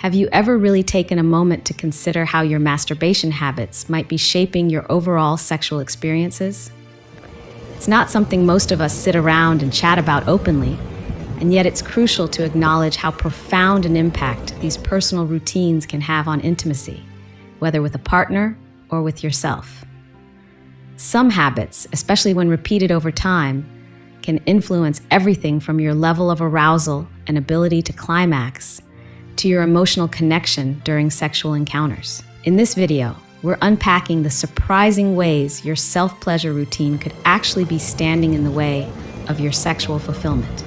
Have you ever really taken a moment to consider how your masturbation habits might be shaping your overall sexual experiences? It's not something most of us sit around and chat about openly, and yet it's crucial to acknowledge how profound an impact these personal routines can have on intimacy, whether with a partner or with yourself. Some habits, especially when repeated over time, can influence everything from your level of arousal and ability to climax to your emotional connection during sexual encounters. In this video, we're unpacking the surprising ways your self-pleasure routine could actually be standing in the way of your sexual fulfillment.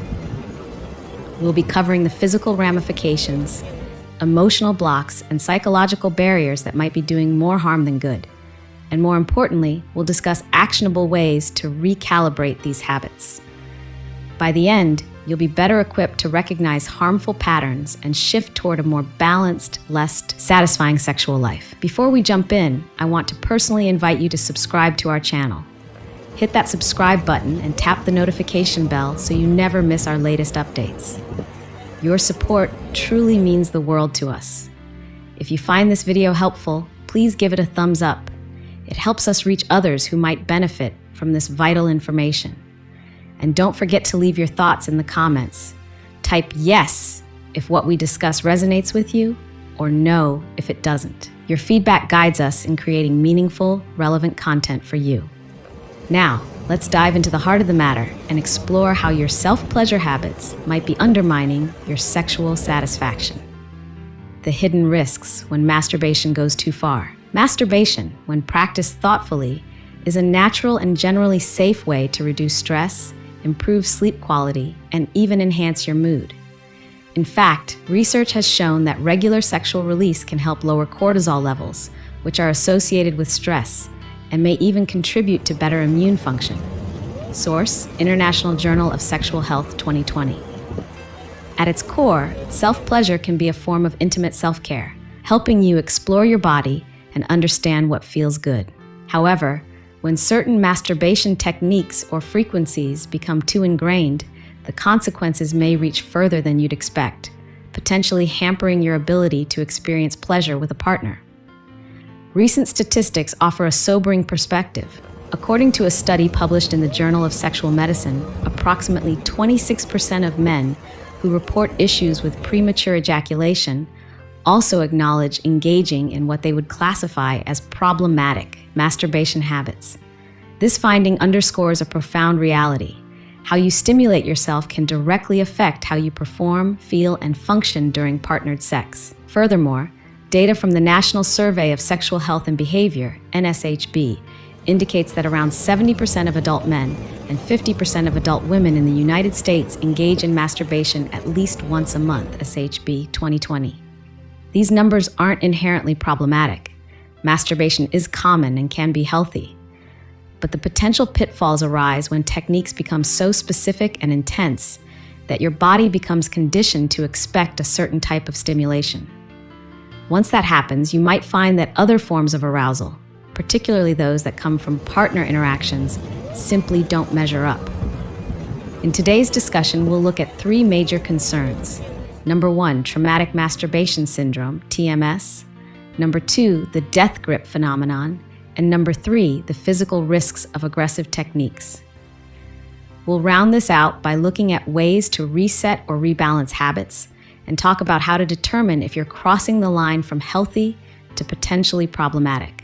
We'll be covering the physical ramifications, emotional blocks, and psychological barriers that might be doing more harm than good. And more importantly, we'll discuss actionable ways to recalibrate these habits. By the end, you'll be better equipped to recognize harmful patterns and shift toward a more balanced, less satisfying sexual life. Before we jump in, I want to personally invite you to subscribe to our channel. Hit that subscribe button and tap the notification bell so you never miss our latest updates. Your support truly means the world to us. If you find this video helpful, please give it a thumbs up. It helps us reach others who might benefit from this vital information. And don't forget to leave your thoughts in the comments. Type yes if what we discuss resonates with you, or no if it doesn't. Your feedback guides us in creating meaningful, relevant content for you. Now, let's dive into the heart of the matter and explore how your self-pleasure habits might be undermining your sexual satisfaction. The hidden risks when masturbation goes too far. Masturbation, when practiced thoughtfully, is a natural and generally safe way to reduce stress, improve sleep quality, and even enhance your mood. In fact, research has shown that regular sexual release can help lower cortisol levels, which are associated with stress, and may even contribute to better immune function. Source: International Journal of Sexual Health 2020. At its core, self-pleasure can be a form of intimate self-care, helping you explore your body and understand what feels good. However, when certain masturbation techniques or frequencies become too ingrained, the consequences may reach further than you'd expect, potentially hampering your ability to experience pleasure with a partner. Recent statistics offer a sobering perspective. According to a study published in the Journal of Sexual Medicine, approximately 26% of men who report issues with premature ejaculation also acknowledge engaging in what they would classify as problematic masturbation habits. This finding underscores a profound reality. How you stimulate yourself can directly affect how you perform, feel, and function during partnered sex. Furthermore, data from the National Survey of Sexual Health and Behavior, NSHB, indicates that around 70% of adult men and 50% of adult women in the United States engage in masturbation at least once a month, SHB 2020. These numbers aren't inherently problematic. Masturbation is common and can be healthy. But the potential pitfalls arise when techniques become so specific and intense that your body becomes conditioned to expect a certain type of stimulation. Once that happens, you might find that other forms of arousal, particularly those that come from partner interactions, simply don't measure up. In today's discussion, we'll look at three major concerns. Number 1, traumatic masturbation syndrome, TMS. Number 2, the death grip phenomenon. And number 3, the physical risks of aggressive techniques. We'll round this out by looking at ways to reset or rebalance habits and talk about how to determine if you're crossing the line from healthy to potentially problematic.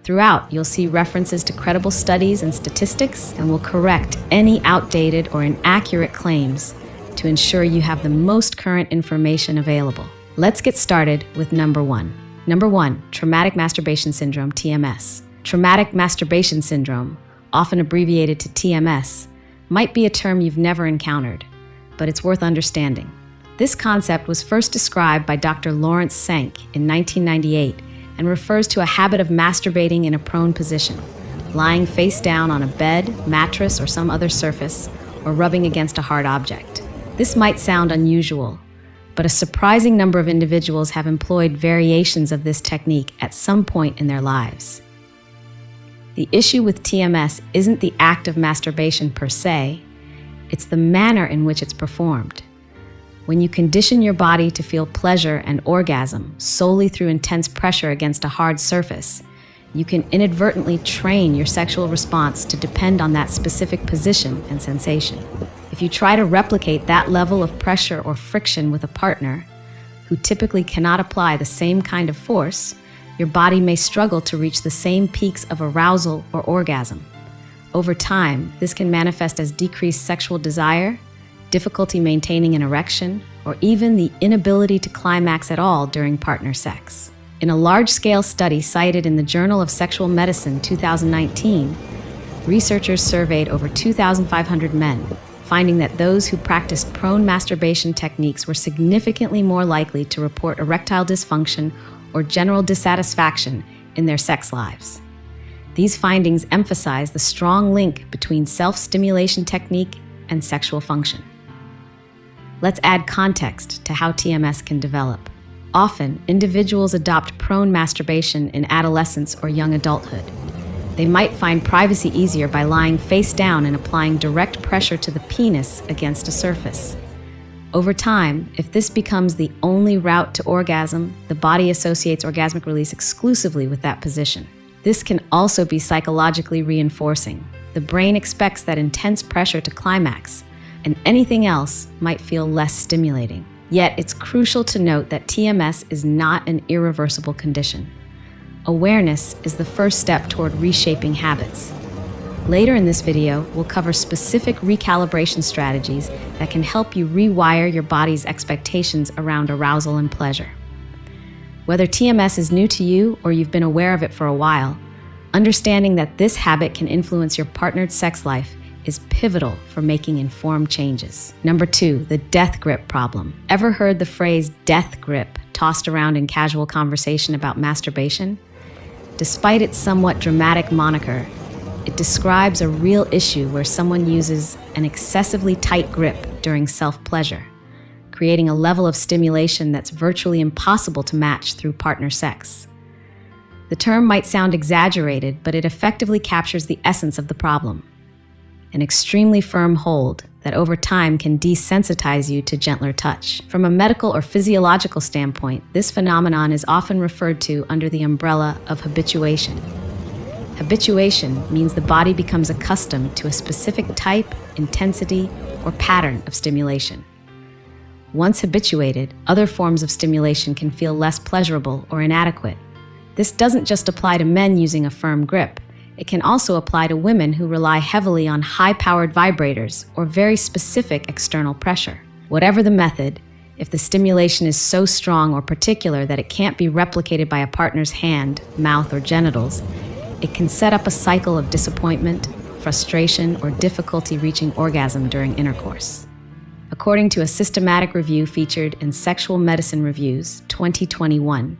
Throughout, you'll see references to credible studies and statistics, and we'll correct any outdated or inaccurate claims to ensure you have the most current information available. Let's get started with number 1. Number 1, traumatic masturbation syndrome, TMS. Traumatic masturbation syndrome, often abbreviated to TMS, might be a term you've never encountered, but it's worth understanding. This concept was first described by Dr. Lawrence Sank in 1998 and refers to a habit of masturbating in a prone position, lying face down on a bed, mattress, or some other surface, or rubbing against a hard object. This might sound unusual, but a surprising number of individuals have employed variations of this technique at some point in their lives. The issue with TMS isn't the act of masturbation per se, it's the manner in which it's performed. When you condition your body to feel pleasure and orgasm solely through intense pressure against a hard surface, you can inadvertently train your sexual response to depend on that specific position and sensation. If you try to replicate that level of pressure or friction with a partner who typically cannot apply the same kind of force, your body may struggle to reach the same peaks of arousal or orgasm. Over time, this can manifest as decreased sexual desire, difficulty maintaining an erection, or even the inability to climax at all during partner sex. In a large-scale study cited in the Journal of Sexual Medicine 2019, researchers surveyed over 2,500 men, finding that those who practiced prone masturbation techniques were significantly more likely to report erectile dysfunction or general dissatisfaction in their sex lives. These findings emphasize the strong link between self-stimulation technique and sexual function. Let's add context to how TMS can develop. Often, individuals adopt prone masturbation in adolescence or young adulthood. They might find privacy easier by lying face down and applying direct pressure to the penis against a surface. Over time, if this becomes the only route to orgasm, the body associates orgasmic release exclusively with that position. This can also be psychologically reinforcing. The brain expects that intense pressure to climax, and anything else might feel less stimulating. Yet, it's crucial to note that TMS is not an irreversible condition. Awareness is the first step toward reshaping habits. Later in this video, we'll cover specific recalibration strategies that can help you rewire your body's expectations around arousal and pleasure. Whether TMS is new to you or you've been aware of it for a while, understanding that this habit can influence your partnered sex life is pivotal for making informed changes. Number 2, the death grip problem. Ever heard the phrase death grip tossed around in casual conversation about masturbation? Despite its somewhat dramatic moniker, it describes a real issue where someone uses an excessively tight grip during self-pleasure, creating a level of stimulation that's virtually impossible to match through partner sex. The term might sound exaggerated, but it effectively captures the essence of the problem. An extremely firm hold that over time can desensitize you to gentler touch. From a medical or physiological standpoint, this phenomenon is often referred to under the umbrella of habituation. Habituation means the body becomes accustomed to a specific type, intensity, or pattern of stimulation. Once habituated, other forms of stimulation can feel less pleasurable or inadequate. This doesn't just apply to men using a firm grip. It can also apply to women who rely heavily on high-powered vibrators or very specific external pressure. Whatever the method, if the stimulation is so strong or particular that it can't be replicated by a partner's hand, mouth, or genitals, it can set up a cycle of disappointment, frustration, or difficulty reaching orgasm during intercourse. According to a systematic review featured in Sexual Medicine Reviews 2021,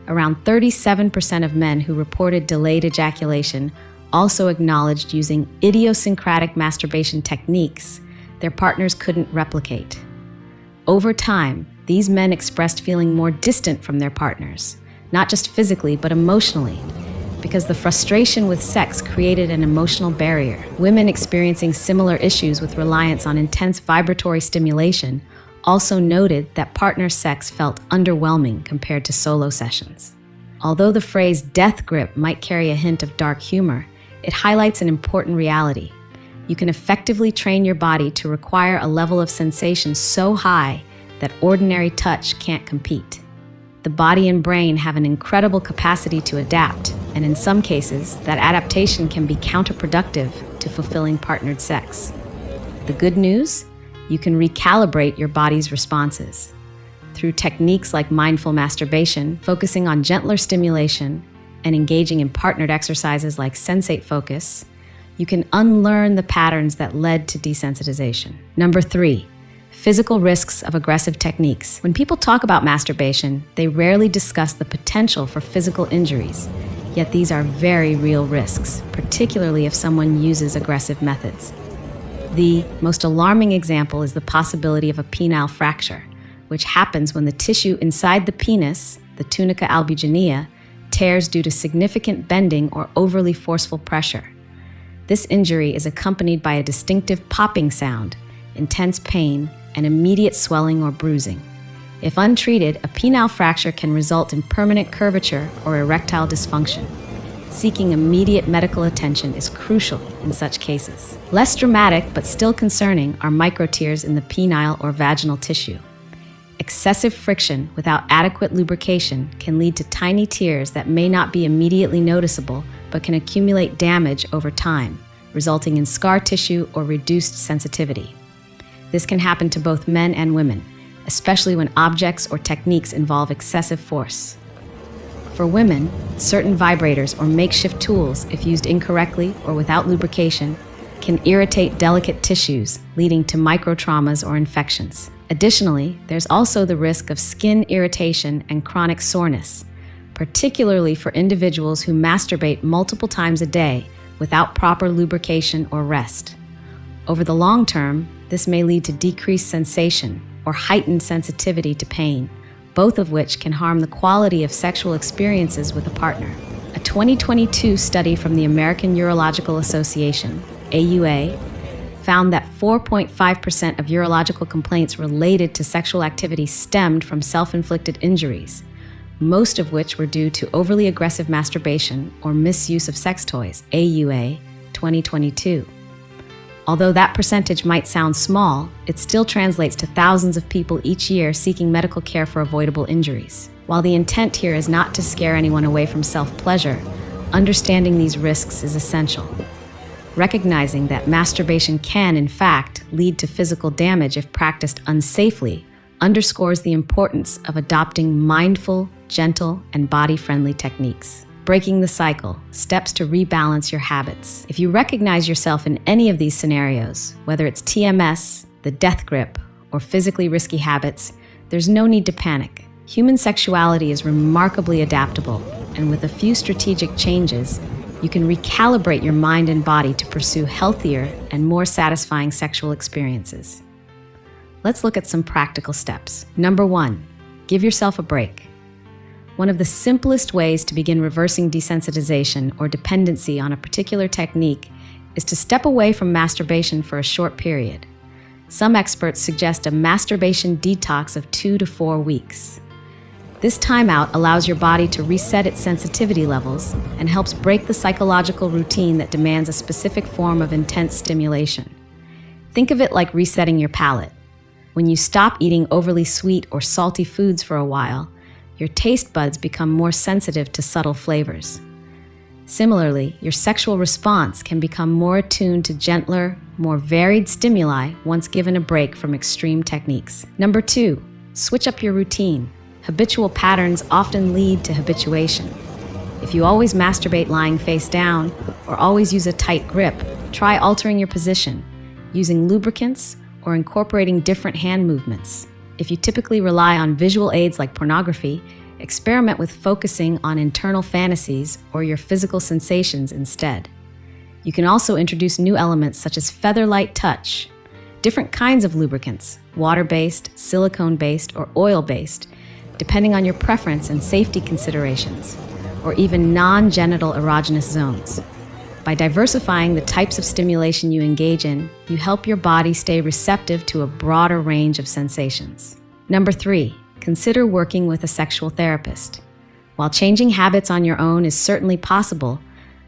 around 37% of men who reported delayed ejaculation also acknowledged using idiosyncratic masturbation techniques their partners couldn't replicate. Over time, these men expressed feeling more distant from their partners, not just physically but emotionally, because the frustration with sex created an emotional barrier. Women experiencing similar issues with reliance on intense vibratory stimulation also noted that partner sex felt underwhelming compared to solo sessions. Although the phrase death grip might carry a hint of dark humor, it highlights an important reality. You can effectively train your body to require a level of sensation so high that ordinary touch can't compete. The body and brain have an incredible capacity to adapt, and in some cases, that adaptation can be counterproductive to fulfilling partnered sex. The good news? You can recalibrate your body's responses. Through techniques like mindful masturbation, focusing on gentler stimulation, and engaging in partnered exercises like sensate focus, you can unlearn the patterns that led to desensitization. Number 3, physical risks of aggressive techniques. When people talk about masturbation, they rarely discuss the potential for physical injuries, yet these are very real risks, particularly if someone uses aggressive methods. The most alarming example is the possibility of a penile fracture, which happens when the tissue inside the penis, the tunica albuginea, tears due to significant bending or overly forceful pressure. This injury is accompanied by a distinctive popping sound, intense pain, and immediate swelling or bruising. If untreated, a penile fracture can result in permanent curvature or erectile dysfunction. Seeking immediate medical attention is crucial in such cases. Less dramatic but still concerning are microtears in the penile or vaginal tissue. Excessive friction without adequate lubrication can lead to tiny tears that may not be immediately noticeable but can accumulate damage over time, resulting in scar tissue or reduced sensitivity. This can happen to both men and women, especially when objects or techniques involve excessive force. For women, certain vibrators or makeshift tools, if used incorrectly or without lubrication, can irritate delicate tissues, leading to microtraumas or infections. Additionally, there's also the risk of skin irritation and chronic soreness, particularly for individuals who masturbate multiple times a day without proper lubrication or rest. Over the long term, this may lead to decreased sensation or heightened sensitivity to pain, both of which can harm the quality of sexual experiences with a partner. A 2022 study from the American Urological Association, AUA, found that 4.5% of urological complaints related to sexual activity stemmed from self-inflicted injuries, most of which were due to overly aggressive masturbation or misuse of sex toys, AUA 2022. Although that percentage might sound small, it still translates to thousands of people each year seeking medical care for avoidable injuries. While the intent here is not to scare anyone away from self-pleasure, understanding these risks is essential. Recognizing that masturbation can, in fact, lead to physical damage if practiced unsafely underscores the importance of adopting mindful, gentle, and body-friendly techniques. Breaking the cycle, steps to rebalance your habits. If you recognize yourself in any of these scenarios, whether it's TMS, the death grip, or physically risky habits, there's no need to panic. Human sexuality is remarkably adaptable, and with a few strategic changes, you can recalibrate your mind and body to pursue healthier and more satisfying sexual experiences. Let's look at some practical steps. Number 1, give yourself a break. One of the simplest ways to begin reversing desensitization or dependency on a particular technique is to step away from masturbation for a short period. Some experts suggest a masturbation detox of 2 to 4 weeks. This timeout allows your body to reset its sensitivity levels and helps break the psychological routine that demands a specific form of intense stimulation. Think of it like resetting your palate. When you stop eating overly sweet or salty foods for a while, your taste buds become more sensitive to subtle flavors. Similarly, your sexual response can become more attuned to gentler, more varied stimuli once given a break from extreme techniques. Number 2, switch up your routine. Habitual patterns often lead to habituation. If you always masturbate lying face down or always use a tight grip, try altering your position, using lubricants, or incorporating different hand movements. If you typically rely on visual aids like pornography, experiment with focusing on internal fantasies or your physical sensations instead. You can also introduce new elements such as feather-light touch, different kinds of lubricants, water-based, silicone-based, or oil-based, depending on your preference and safety considerations, or even non-genital erogenous zones. By diversifying the types of stimulation you engage in, you help your body stay receptive to a broader range of sensations. Number 3, consider working with a sexual therapist. While changing habits on your own is certainly possible,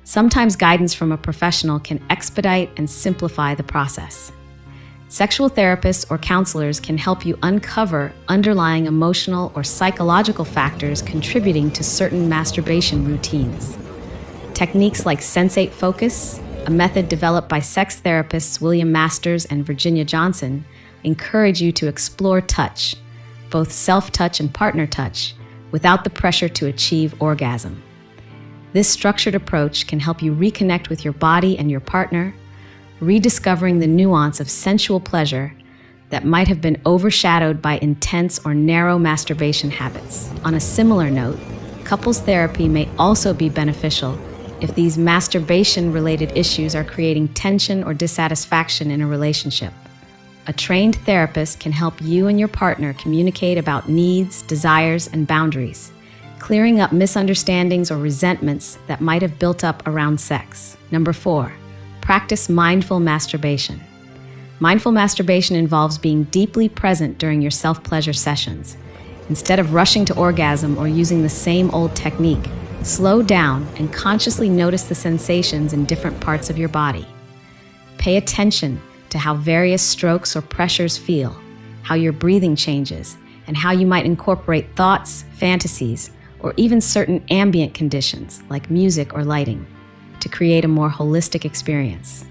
sometimes guidance from a professional can expedite and simplify the process. Sexual therapists or counselors can help you uncover underlying emotional or psychological factors contributing to certain masturbation routines. Techniques like sensate focus, a method developed by sex therapists William Masters and Virginia Johnson, encourage you to explore touch, both self-touch and partner touch, without the pressure to achieve orgasm. This structured approach can help you reconnect with your body and your partner, rediscovering the nuance of sensual pleasure that might have been overshadowed by intense or narrow masturbation habits. On a similar note, couples therapy may also be beneficial if these masturbation-related issues are creating tension or dissatisfaction in a relationship. A trained therapist can help you and your partner communicate about needs, desires, and boundaries, clearing up misunderstandings or resentments that might have built up around sex. Number 4, practice mindful masturbation. Mindful masturbation involves being deeply present during your self-pleasure sessions. Instead of rushing to orgasm or using the same old technique, slow down and consciously notice the sensations in different parts of your body. Pay attention to how various strokes or pressures feel, how your breathing changes, and how you might incorporate thoughts, fantasies, or even certain ambient conditions like music or lighting to create a more holistic experience.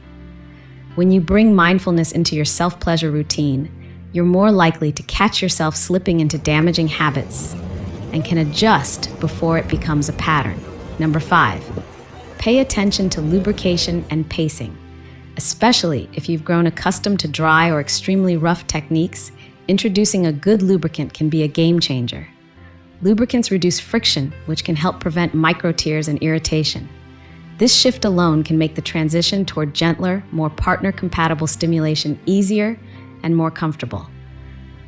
When you bring mindfulness into your self-pleasure routine, you're more likely to catch yourself slipping into damaging habits and can adjust before it becomes a pattern. Number 5, pay attention to lubrication and pacing. Especially if you've grown accustomed to dry or extremely rough techniques, introducing a good lubricant can be a game changer. Lubricants reduce friction, which can help prevent micro-tears and irritation. This shift alone can make the transition toward gentler, more partner-compatible stimulation easier and more comfortable.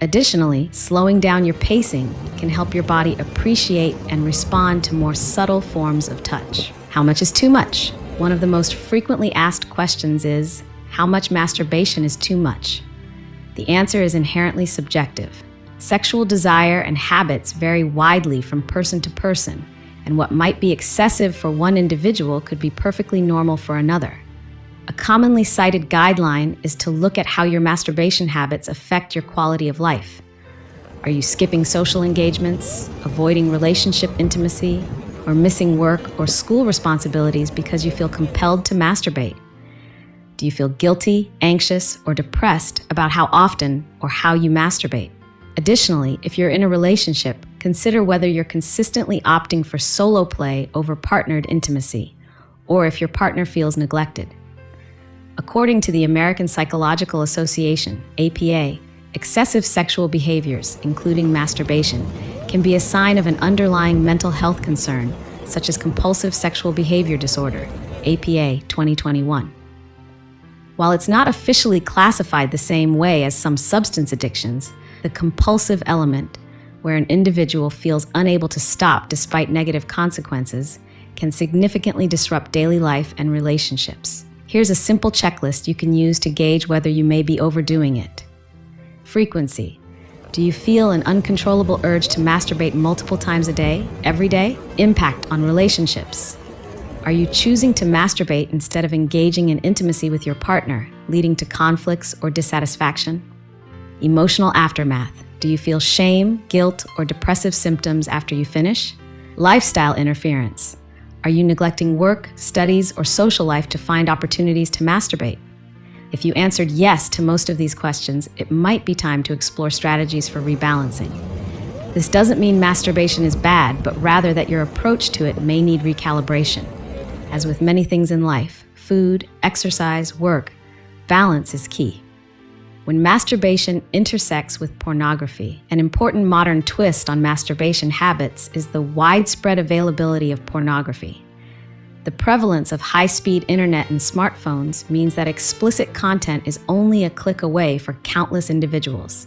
Additionally, slowing down your pacing can help your body appreciate and respond to more subtle forms of touch. How much is too much? One of the most frequently asked questions is, how much masturbation is too much? The answer is inherently subjective. Sexual desire and habits vary widely from person to person, and what might be excessive for one individual could be perfectly normal for another. A commonly cited guideline is to look at how your masturbation habits affect your quality of life. Are you skipping social engagements, avoiding relationship intimacy, or missing work or school responsibilities because you feel compelled to masturbate? Do you feel guilty, anxious, or depressed about how often or how you masturbate? Additionally, if you're in a relationship, consider whether you're consistently opting for solo play over partnered intimacy, or if your partner feels neglected. According to the American Psychological Association, APA, excessive sexual behaviors, including masturbation, can be a sign of an underlying mental health concern, such as compulsive sexual behavior disorder, APA 2021. While it's not officially classified the same way as some substance addictions, the compulsive element, where an individual feels unable to stop despite negative consequences, can significantly disrupt daily life and relationships. Here's a simple checklist you can use to gauge whether you may be overdoing it. Frequency. Do you feel an uncontrollable urge to masturbate multiple times a day, every day? Impact on relationships. Are you choosing to masturbate instead of engaging in intimacy with your partner, leading to conflicts or dissatisfaction? Emotional aftermath. Do you feel shame, guilt, or depressive symptoms after you finish? Lifestyle interference. Are you neglecting work, studies, or social life to find opportunities to masturbate? If you answered yes to most of these questions, it might be time to explore strategies for rebalancing. This doesn't mean masturbation is bad, but rather that your approach to it may need recalibration. As with many things in life, food, exercise, work, balance is key. When masturbation intersects with pornography, an important modern twist on masturbation habits is the widespread availability of pornography. The prevalence of high-speed internet and smartphones means that explicit content is only a click away for countless individuals.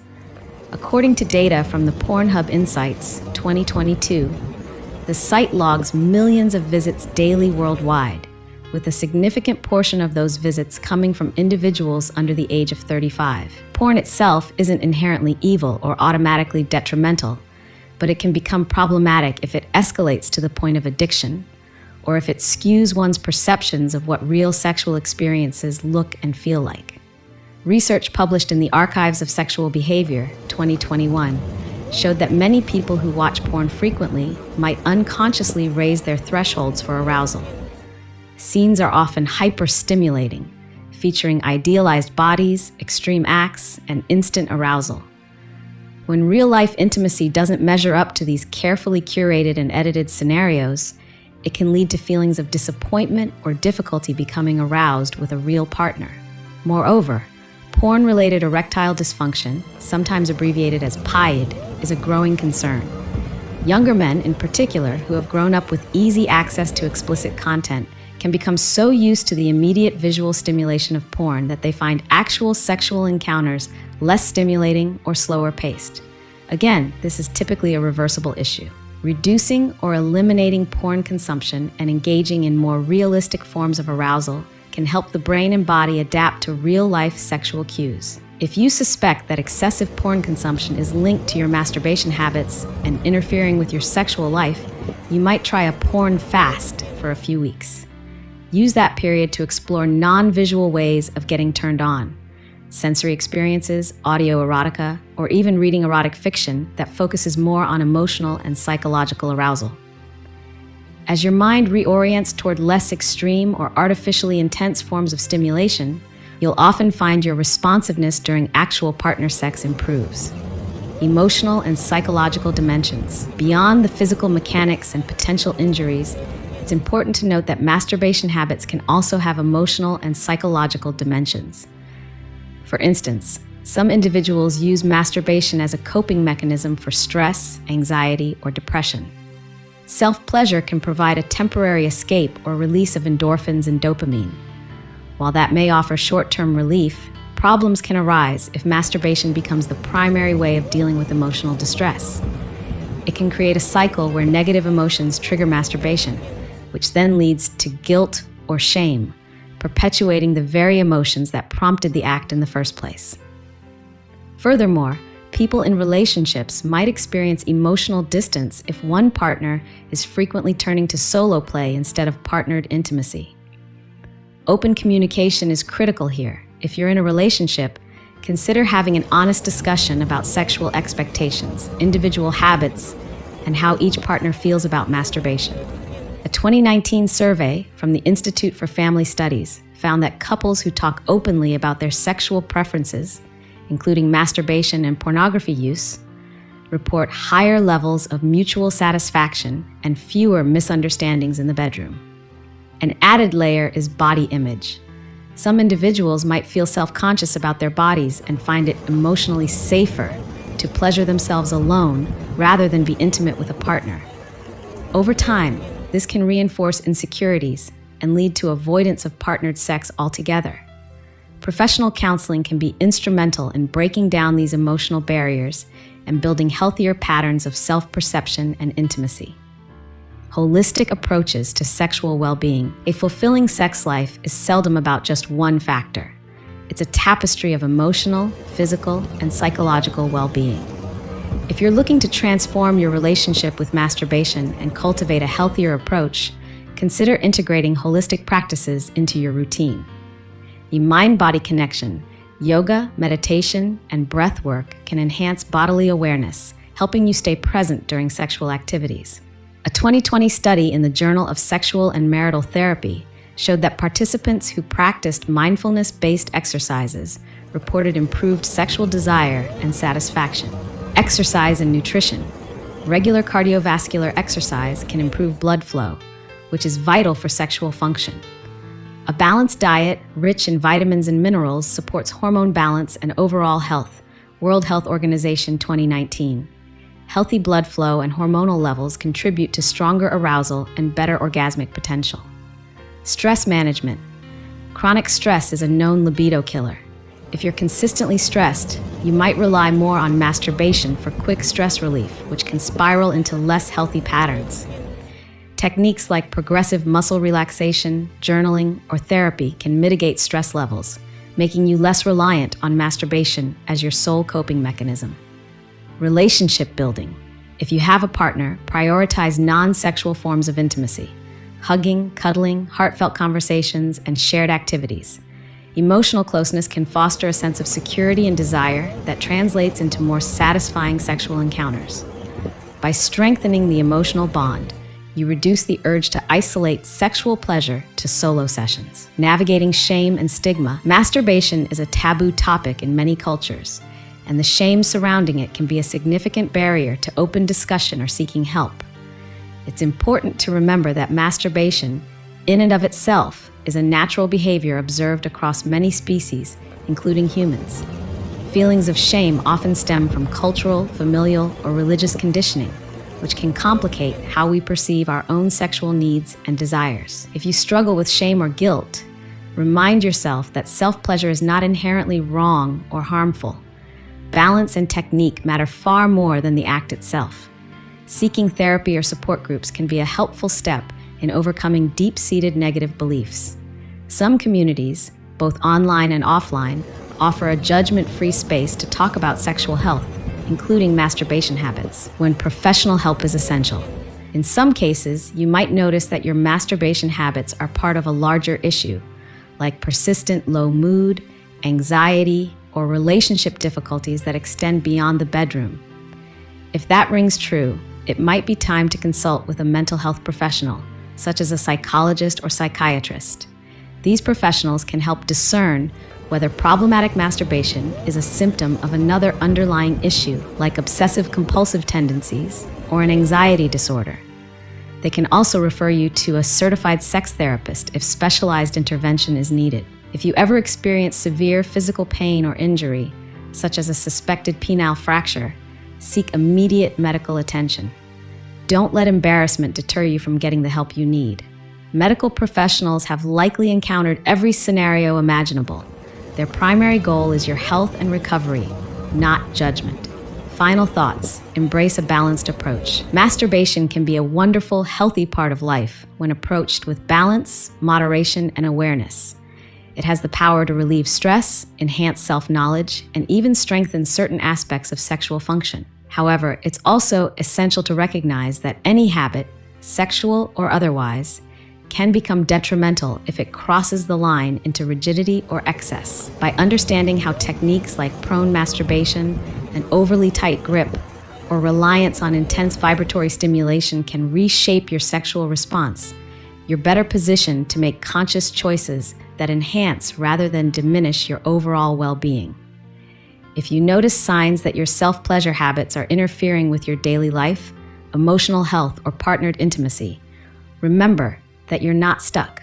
According to data from the Pornhub Insights 2022, the site logs millions of visits daily worldwide, with a significant portion of those visits coming from individuals under the age of 35. Porn itself isn't inherently evil or automatically detrimental, but it can become problematic if it escalates to the point of addiction, or if it skews one's perceptions of what real sexual experiences look and feel like. Research published in the Archives of Sexual Behavior, 2021, showed that many people who watch porn frequently might unconsciously raise their thresholds for arousal. Scenes are often hyper-stimulating, featuring idealized bodies, extreme acts, and instant arousal. When real-life intimacy doesn't measure up to these carefully curated and edited scenarios, it can lead to feelings of disappointment or difficulty becoming aroused with a real partner. Moreover, porn-related erectile dysfunction, sometimes abbreviated as PIED, is a growing concern. Younger men, in particular, who have grown up with easy access to explicit content, can become so used to the immediate visual stimulation of porn that they find actual sexual encounters less stimulating or slower paced. Again, this is typically a reversible issue. Reducing or eliminating porn consumption and engaging in more realistic forms of arousal can help the brain and body adapt to real-life sexual cues. If you suspect that excessive porn consumption is linked to your masturbation habits and interfering with your sexual life, you might try a porn fast for a few weeks. Use that period to explore non-visual ways of getting turned on. Sensory experiences, audio erotica, or even reading erotic fiction that focuses more on emotional and psychological arousal. As your mind reorients toward less extreme or artificially intense forms of stimulation, you'll often find your responsiveness during actual partner sex improves. Emotional and psychological dimensions. Beyond the physical mechanics and potential injuries, it's important to note that masturbation habits can also have emotional and psychological dimensions. For instance, some individuals use masturbation as a coping mechanism for stress, anxiety, or depression. Self-pleasure can provide a temporary escape or release of endorphins and dopamine. While that may offer short-term relief, problems can arise if masturbation becomes the primary way of dealing with emotional distress. It can create a cycle where negative emotions trigger masturbation, which then leads to guilt or shame, perpetuating the very emotions that prompted the act in the first place. Furthermore, people in relationships might experience emotional distance if one partner is frequently turning to solo play instead of partnered intimacy. Open communication is critical here. If you're in a relationship, consider having an honest discussion about sexual expectations, individual habits, and how each partner feels about masturbation. A 2019 survey from the Institute for Family Studies found that couples who talk openly about their sexual preferences, including masturbation and pornography use, report higher levels of mutual satisfaction and fewer misunderstandings in the bedroom. An added layer is body image. Some individuals might feel self-conscious about their bodies and find it emotionally safer to pleasure themselves alone rather than be intimate with a partner. Over time, this can reinforce insecurities and lead to avoidance of partnered sex altogether. Professional counseling can be instrumental in breaking down these emotional barriers and building healthier patterns of self-perception and intimacy. Holistic approaches to sexual well-being. A fulfilling sex life is seldom about just one factor. It's a tapestry of emotional, physical, and psychological well-being. If you're looking to transform your relationship with masturbation and cultivate a healthier approach, consider integrating holistic practices into your routine. The mind-body connection, yoga, meditation, and breath work can enhance bodily awareness, helping you stay present during sexual activities. A 2020 study in the Journal of Sexual and Marital Therapy showed that participants who practiced mindfulness-based exercises reported improved sexual desire and satisfaction. Exercise and nutrition. Regular cardiovascular exercise can improve blood flow, which is vital for sexual function. A balanced diet, rich in vitamins and minerals, supports hormone balance and overall health. World Health Organization 2019. Healthy blood flow and hormonal levels contribute to stronger arousal and better orgasmic potential. Stress management. Chronic stress is a known libido killer. If you're consistently stressed, you might rely more on masturbation for quick stress relief, which can spiral into less healthy patterns. Techniques like progressive muscle relaxation, journaling, or therapy can mitigate stress levels, making you less reliant on masturbation as your sole coping mechanism. Relationship building. If you have a partner, prioritize non-sexual forms of intimacy, hugging, cuddling, heartfelt conversations, and shared activities. Emotional closeness can foster a sense of security and desire that translates into more satisfying sexual encounters. By strengthening the emotional bond, you reduce the urge to isolate sexual pleasure to solo sessions. Navigating shame and stigma. Masturbation is a taboo topic in many cultures, and the shame surrounding it can be a significant barrier to open discussion or seeking help. It's important to remember that masturbation, in and of itself, is a natural behavior observed across many species, including humans. Feelings of shame often stem from cultural, familial, or religious conditioning, which can complicate how we perceive our own sexual needs and desires. If you struggle with shame or guilt, remind yourself that self-pleasure is not inherently wrong or harmful. Balance and technique matter far more than the act itself. Seeking therapy or support groups can be a helpful step in overcoming deep-seated negative beliefs. Some communities, both online and offline, offer a judgment-free space to talk about sexual health, including masturbation habits, when professional help is essential. In some cases, you might notice that your masturbation habits are part of a larger issue, like persistent low mood, anxiety, or relationship difficulties that extend beyond the bedroom. If that rings true, it might be time to consult with a mental health professional, such as a psychologist or psychiatrist. These professionals can help discern whether problematic masturbation is a symptom of another underlying issue, like obsessive-compulsive tendencies or an anxiety disorder. They can also refer you to a certified sex therapist if specialized intervention is needed. If you ever experience severe physical pain or injury, such as a suspected penile fracture, seek immediate medical attention. Don't let embarrassment deter you from getting the help you need. Medical professionals have likely encountered every scenario imaginable. Their primary goal is your health and recovery, not judgment. Final thoughts: embrace a balanced approach. Masturbation can be a wonderful, healthy part of life when approached with balance, moderation, and awareness. It has the power to relieve stress, enhance self-knowledge, and even strengthen certain aspects of sexual function. However, it's also essential to recognize that any habit, sexual or otherwise, can become detrimental if it crosses the line into rigidity or excess. By understanding how techniques like prone masturbation, an overly tight grip, or reliance on intense vibratory stimulation can reshape your sexual response, you're better positioned to make conscious choices that enhance rather than diminish your overall well-being. If you notice signs that your self-pleasure habits are interfering with your daily life, emotional health, or partnered intimacy, remember that you're not stuck.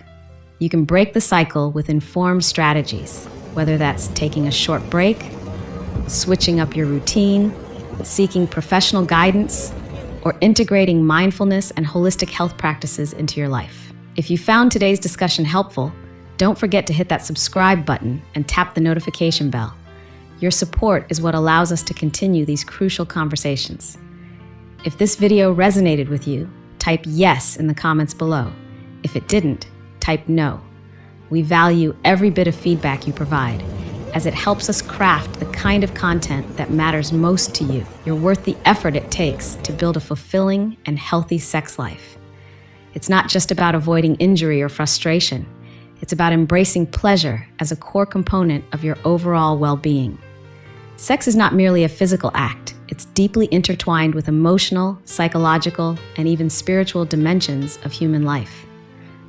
You can break the cycle with informed strategies, whether that's taking a short break, switching up your routine, seeking professional guidance, or integrating mindfulness and holistic health practices into your life. If you found today's discussion helpful, don't forget to hit that subscribe button and tap the notification bell. Your support is what allows us to continue these crucial conversations. If this video resonated with you, type yes in the comments below. If it didn't, type no. We value every bit of feedback you provide, as it helps us craft the kind of content that matters most to you. You're worth the effort it takes to build a fulfilling and healthy sex life. It's not just about avoiding injury or frustration. It's about embracing pleasure as a core component of your overall well-being. Sex is not merely a physical act. It's deeply intertwined with emotional, psychological, and even spiritual dimensions of human life.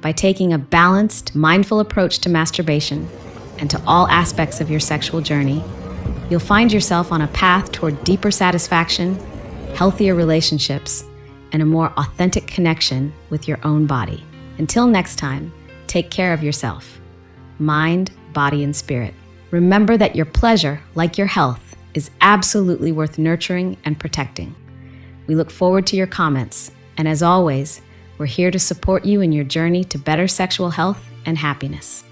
By taking a balanced, mindful approach to masturbation and to all aspects of your sexual journey, you'll find yourself on a path toward deeper satisfaction, healthier relationships, and a more authentic connection with your own body. Until next time, take care of yourself, mind, body, and spirit. Remember that your pleasure, like your health, is absolutely worth nurturing and protecting. We look forward to your comments, and as always, we're here to support you in your journey to better sexual health and happiness.